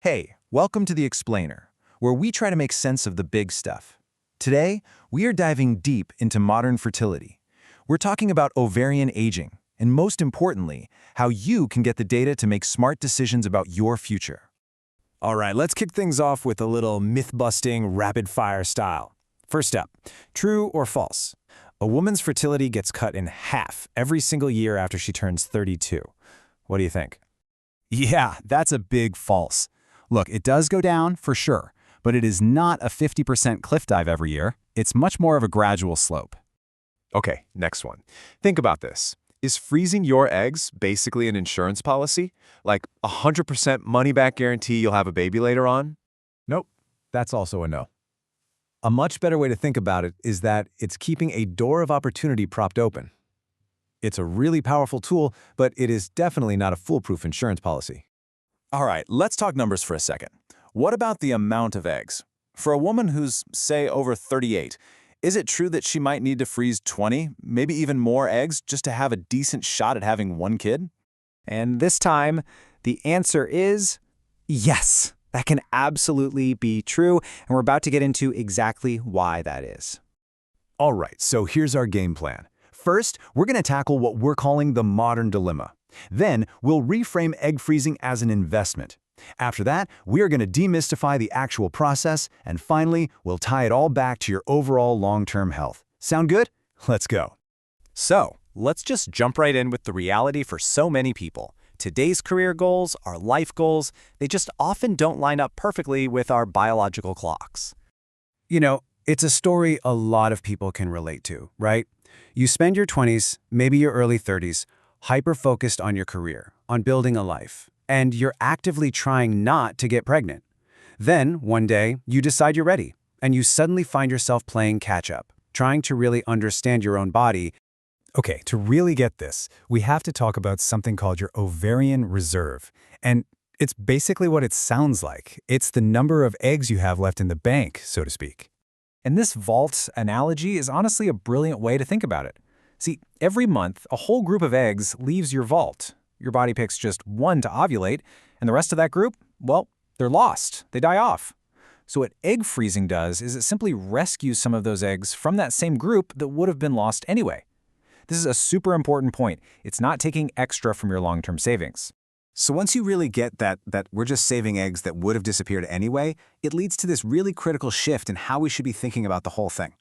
Hey, welcome to The Explainer, where we try to make sense of the big stuff. Today, we are diving deep into modern fertility. We're talking about ovarian aging, and most importantly, how you can get the data to make smart decisions about your future. All right, let's kick things off with a little myth-busting, rapid-fire style. First up, true or false? A woman's fertility gets cut in half every single year after she turns 32. What do you think? Yeah, that's a big false. Look, it does go down, for sure, but it is not a 50% cliff dive every year. It's much more of a gradual slope. Okay, next one. Think about this. Is freezing your eggs basically an insurance policy? Like 100% money-back guarantee you'll have a baby later on? Nope, that's also a no. A much better way to think about it is that it's keeping a door of opportunity propped open. It's a really powerful tool, but it is definitely not a foolproof insurance policy. All right, let's talk numbers for a second. What about the amount of eggs? For a woman who's, say, over 38, is it true that she might need to freeze 20, maybe even more eggs just to have a decent shot at having one kid? And this time, the answer is yes. That can absolutely be true, and we're about to get into exactly why that is. All right, so here's our game plan. First, we're going to tackle what we're calling the modern dilemma. Then, we'll reframe egg freezing as an investment. After that, we are going to demystify the actual process, and finally, we'll tie it all back to your overall long-term health. Sound good? Let's go. So, let's just jump right in with the reality for so many people. Today's career goals, our life goals, they just often don't line up perfectly with our biological clocks. You know, it's a story a lot of people can relate to, right? You spend your 20s, maybe your early 30s, hyper-focused on your career, on building a life, and you're actively trying not to get pregnant. Then, one day, you decide you're ready, and you suddenly find yourself playing catch-up, trying to really understand your own body. Okay, to really get this, we have to talk about something called your ovarian reserve. And it's basically what it sounds like. It's the number of eggs you have left in the bank, so to speak. And this vault analogy is honestly a brilliant way to think about it. See, every month, a whole group of eggs leaves your vault. Your body picks just one to ovulate, and the rest of that group, well, they're lost. They die off. So what egg freezing does is it simply rescues some of those eggs from that same group that would have been lost anyway. This is a super important point. It's not taking extra from your long-term savings. So once you really get that we're just saving eggs that would have disappeared anyway, it leads to this really critical shift in how we should be thinking about the whole thing.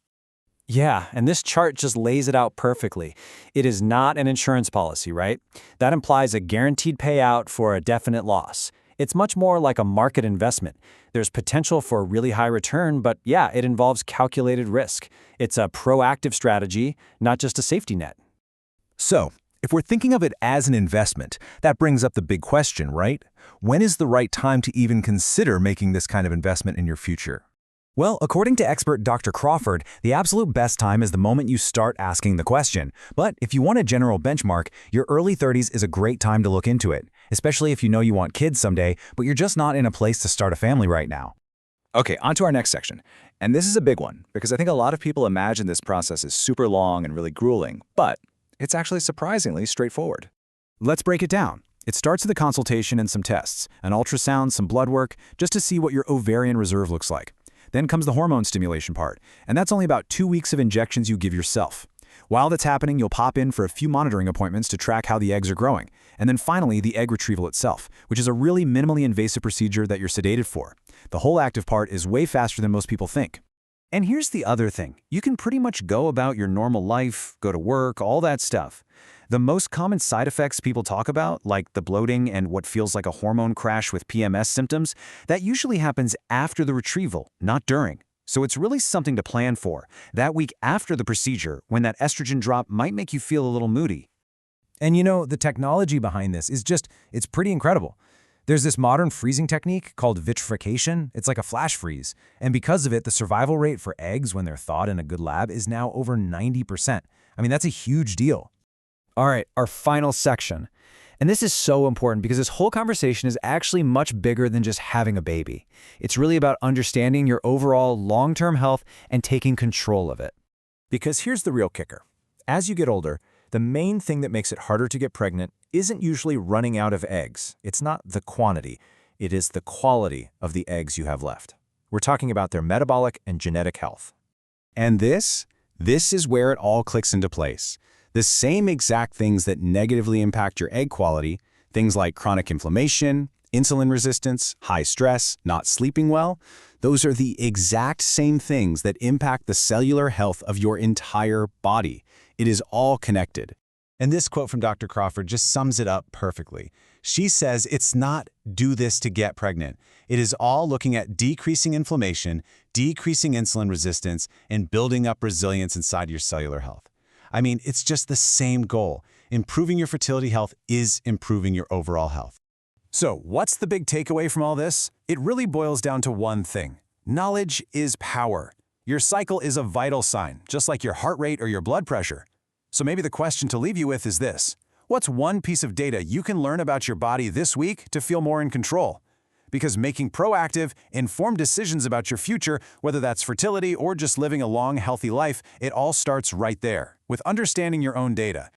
Yeah, and this chart just lays it out perfectly. It is not an insurance policy, right? That implies a guaranteed payout for a definite loss. It's much more like a market investment. There's potential for a really high return, but yeah, it involves calculated risk. It's a proactive strategy, not just a safety net. So, if we're thinking of it as an investment, that brings up the big question, right? When is the right time to even consider making this kind of investment in your future? Well, according to expert Dr. Crawford, the absolute best time is the moment you start asking the question. But if you want a general benchmark, your early 30s is a great time to look into it, especially if you know you want kids someday, but you're just not in a place to start a family right now. Okay, on to our next section. And this is a big one, because I think a lot of people imagine this process is super long and really grueling, but it's actually surprisingly straightforward. Let's break it down. It starts with a consultation and some tests, an ultrasound, some blood work, just to see what your ovarian reserve looks like. Then comes the hormone stimulation part, and that's only about 2 weeks of injections you give yourself. While that's happening, you'll pop in for a few monitoring appointments to track how the eggs are growing. And then finally, the egg retrieval itself, which is a really minimally invasive procedure that you're sedated for. The whole active part is way faster than most people think. And here's the other thing. You can pretty much go about your normal life, go to work, all that stuff. The most common side effects people talk about, like the bloating and what feels like a hormone crash with PMS symptoms, that usually happens after the retrieval, not during. So it's really something to plan for. That week after the procedure, when that estrogen drop might make you feel a little moody. And you know, the technology behind this is it's pretty incredible. There's this modern freezing technique called vitrification. It's like a flash freeze. And because of it, the survival rate for eggs when they're thawed in a good lab is now over 90%. I mean, that's a huge deal. All right, our final section. And this is so important because this whole conversation is actually much bigger than just having a baby. It's really about understanding your overall long-term health and taking control of it. Because here's the real kicker. As you get older, the main thing that makes it harder to get pregnant isn't usually running out of eggs. It's not the quantity. It is the quality of the eggs you have left. We're talking about their metabolic and genetic health. And this is where it all clicks into place. The same exact things that negatively impact your egg quality, things like chronic inflammation, insulin resistance, high stress, not sleeping well, those are the exact same things that impact the cellular health of your entire body. It is all connected. And this quote from Dr. Crawford just sums it up perfectly. She says it's not do this to get pregnant. It is all looking at decreasing inflammation, decreasing insulin resistance, and building up resilience inside your cellular health. I mean, it's just the same goal. Improving your fertility health is improving your overall health. So, what's the big takeaway from all this? It really boils down to one thing. Knowledge is power. Your cycle is a vital sign, just like your heart rate or your blood pressure. So maybe the question to leave you with is this. What's one piece of data you can learn about your body this week to feel more in control? Because making proactive, informed decisions about your future, whether that's fertility or just living a long, healthy life, it all starts right there, with understanding your own data.